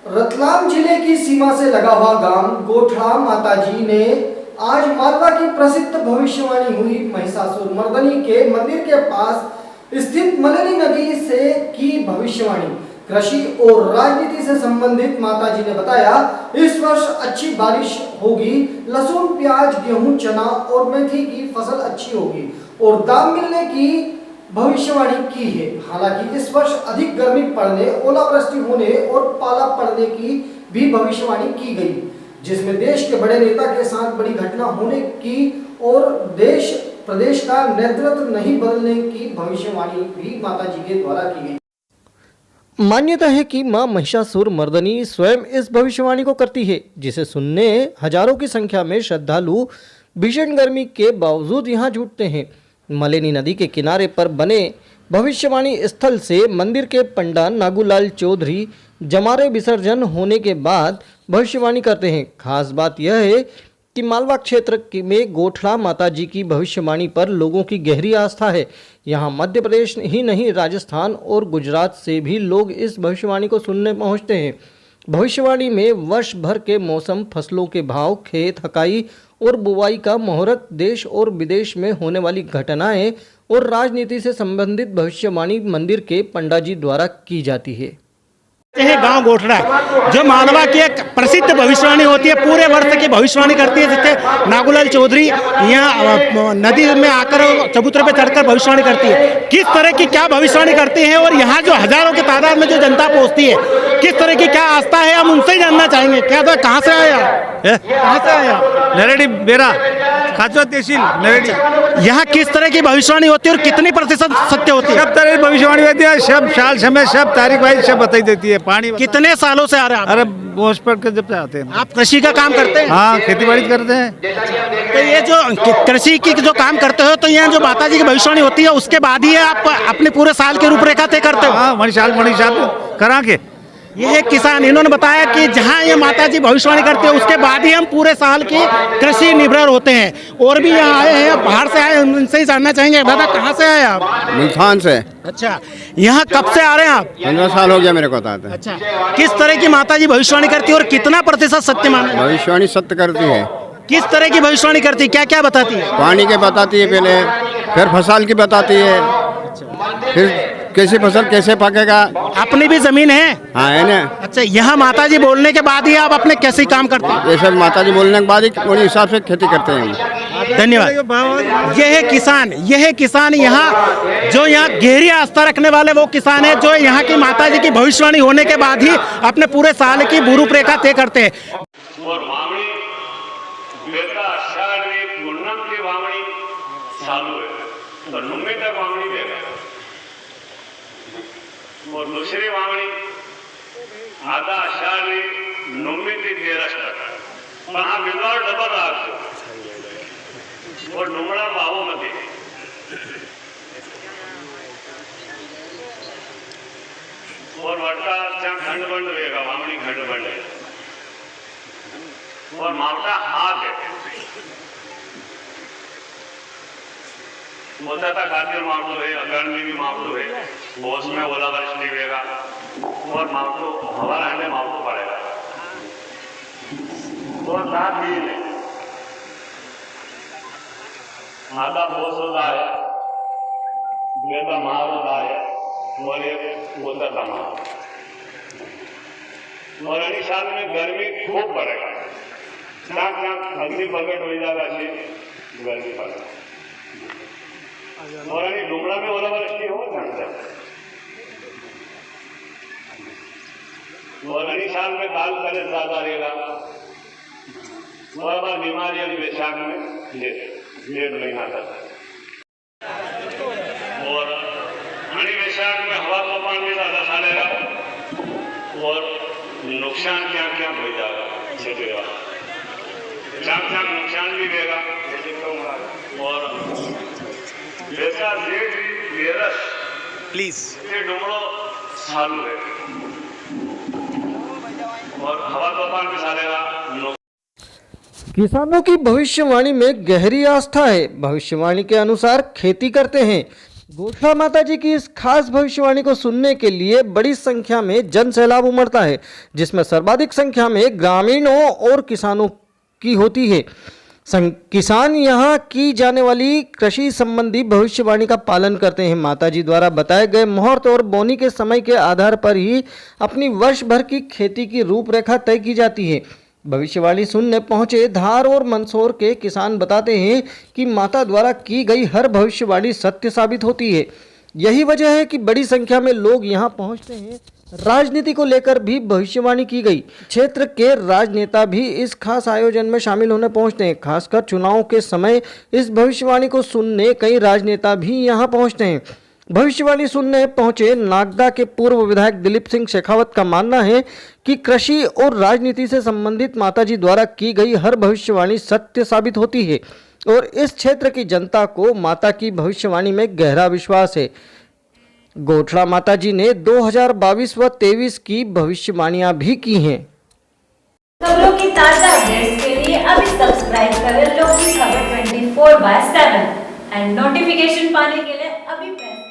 रतलाम जिले की सीमा से लगा हुआ गांव गोठड़ा माताजी ने आज मालवा की प्रसिद्ध भविष्यवाणी हुई महिषासुर मर्दनी के मंदिर के पास स्थित मलेनी नदी से की भविष्यवाणी। कृषि और राजनीति से संबंधित माताजी ने बताया, इस वर्ष अच्छी बारिश होगी, लहसुन, प्याज, गेहूं, चना और मेथी की फसल अच्छी होगी और दाम मिलने की भविष्यवाणी की है। हालांकि इस वर्ष अधिक गर्मी पड़ने, ओलावृष्टि होने और पाला पड़ने की भी भविष्यवाणी की गई, जिसमें देश के बड़े नेता के साथ बड़ी घटना होने की और देश प्रदेश का नेतृत्व नहीं बदलने की भविष्यवाणी भी माताजी के द्वारा की गई। मान्यता है कि मां महिषासुर मर्दनी स्वयं इस भविष्यवाणी को करती है, जिसे सुनने हजारों की संख्या में श्रद्धालु भीषण गर्मी के बावजूद यहां जुटते हैं। मलेनी नदी के किनारे पर बने भविष्यवाणी स्थल से मंदिर के पंडा नागूलाल चौधरी जमारे विसर्जन होने के बाद भविष्यवाणी करते हैं। खास बात यह है कि मालवा क्षेत्र में गोठड़ा माताजी की भविष्यवाणी पर लोगों की गहरी आस्था है। यहाँ मध्य प्रदेश ही नहीं, राजस्थान और गुजरात से भी लोग इस भविष्यवाणी को सुनने पहुँचते हैं। भविष्यवाणी में वर्ष भर के मौसम, फसलों के भाव, खेत हकाई और बुवाई का मुहूर्त, देश और विदेश में होने वाली घटनाएं और राजनीति से संबंधित भविष्यवाणी मंदिर के पंडा जी द्वारा की जाती है। गांव गोठड़ा जो मालवा की एक प्रसिद्ध भविष्यवाणी होती है, पूरे वर्ष की भविष्यवाणी करती है, जिससे नागूलाल चौधरी यहाँ नदी में आकर चबूतरे पे चढ़कर भविष्यवाणी करती है। किस तरह की क्या भविष्यवाणी करती है और यहाँ जो हजारों की तादाद में जो जनता पहुँचती है, किस तरह की क्या आस्था है, हम उनसे ही जानना चाहेंगे। क्या था, कहाँ से आया, कहाँ से आया? नरेडी बेरा खाचवा तहसील नरेडी। यहाँ किस तरह की भविष्यवाणी होती है और कितनी प्रतिशत सत्य होती है? सब तरह की भविष्यवाणी होती है, सब साल समय, सब तारीख वाइज सब बताई देती है। पानी कितने सालों से आ रहे हैं आप? अरे बोझ पर के जब से आते हैं। आप कृषि का काम करते हैं? हाँ, खेती बाड़ी करते हैं। तो ये जो कृषि की जो काम करते हो, तो यहाँ जो माता जी की भविष्यवाणी होती है, उसके बाद ही आप अपने पूरे साल की रूपरेखा तय करते हो? हाँ, मणिसाल करा के। ये एक किसान, इन्होंने बताया कि जहाँ ये माता जी भविष्यवाणी करते हैं, उसके बाद ही हम पूरे साल की कृषि निर्भर होते हैं। और भी यहाँ आए हैं, बाहर से आए, उनसे ही जानना चाहेंगे। दादा, कहाँ से आए आप? मुल्तान से। अच्छा, यहाँ कब से आ रहे हैं आप? 15 साल हो गया मेरे को आता है। अच्छा, किस तरह की माता जी भविष्यवाणी करती है और कितना प्रतिशत सत्य माने? भविष्यवाणी सत्य करती है। किस तरह की भविष्यवाणी करती है, क्या क्या बताती है? पानी के बताती है पहले, फिर फसल की बताती है, फिर कैसी फसल कैसे पकेगा। अपनी भी जमीन है? हाँ, है ना। अच्छा, यहाँ माता जी बोलने के बाद ही आप अपने कैसे काम करते हैं? ये सब माता जी बोलने के बाद ही उस हिसाब से खेती करते हैं। धन्यवाद। यह है किसान यहाँ जो यहाँ गहरी आस्था रखने वाले वो किसान है, जो यहाँ की माता जी की भविष्यवाणी होने के बाद ही अपने पूरे साल की रूपरेखा तय करते हैं। और दूसरी वावणी आधा आषाढ़ी नौमी ते 13 पण हा विवाह डबल लागतो और डोंगरा भावामध्ये और वटाच्या खंडबंड वेगा वावणी खंडबंड है और मावटा हाथ है मोटाता खातिर मामलो है, अगणमी भी मामलो है, बोस में ओलावृष्टि होगा और मामलो हवा रहने मामलो पड़ेगा और साथ ही आधा बोस होता है, बेटा मार होता है और एक होता तमाम और अगली साल में गर्मी खूब पड़ेगा, चाक चाक अग्नि प्रकट हो जाएगा, गर्मी पड़ेगा और डुमरा में ओलावृष्टि हो सकता है और अगली साल में काल करे ज्यादा रहेगा और बीमारी अभी वैशाख में डेढ़ महीना तक और अभी वैशाख में हवा तूफान भी ज्यादा चलेगा और नुकसान क्या क्या हो जाएगा, चाक चाक नुकसान भी देगा और प्लीज ये डुमरो चालू है और हवा तूफान भी चलेगा। किसानों की भविष्यवाणी में गहरी आस्था है। भविष्यवाणी के अनुसार खेती करते हैं। गोठड़ा माता जी की इस खास भविष्यवाणी को सुनने के लिए बड़ी संख्या में जन सैलाब उमड़ता है, जिसमें सर्वाधिक संख्या में ग्रामीणों और किसानों की होती है। किसान यहाँ की जाने वाली कृषि संबंधी भविष्यवाणी का पालन करते हैं। माता जी द्वारा बताए गए मुहूर्त और बोनी के समय के आधार पर ही अपनी वर्ष भर की खेती की रूपरेखा तय की जाती है। भविष्यवाणी सुनने पहुंचे धार और मंदसौर के किसान बताते हैं कि माता द्वारा की गई हर भविष्यवाणी सत्य साबित होती है। यही वजह है कि बड़ी संख्या में लोग यहाँ पहुंचते हैं। राजनीति को लेकर भी भविष्यवाणी की गई। क्षेत्र के राजनेता भी इस खास आयोजन में शामिल होने पहुंचते हैं। खासकर चुनाव के समय इस भविष्यवाणी को सुनने कई राजनेता भी यहाँ पहुंचते हैं। भविष्यवाणी सुनने पहुंचे नागदा के पूर्व विधायक दिलीप सिंह शेखावत का मानना है कि कृषि और राजनीति से संबंधित माताजी द्वारा की गई हर भविष्यवाणी सत्य साबित होती है और इस क्षेत्र की जनता को माता की भविष्यवाणी में गहरा विश्वास है। गोठड़ा माताजी ने 2022 व 23 की भविष्यवाणियां भी की हैं। खबरों की ताजा अपडेट्स के लिए अभी सब्सक्राइब करें लोक खबर 24/7 एंड नोटिफिकेशन पाने के लिए अभी प्रेस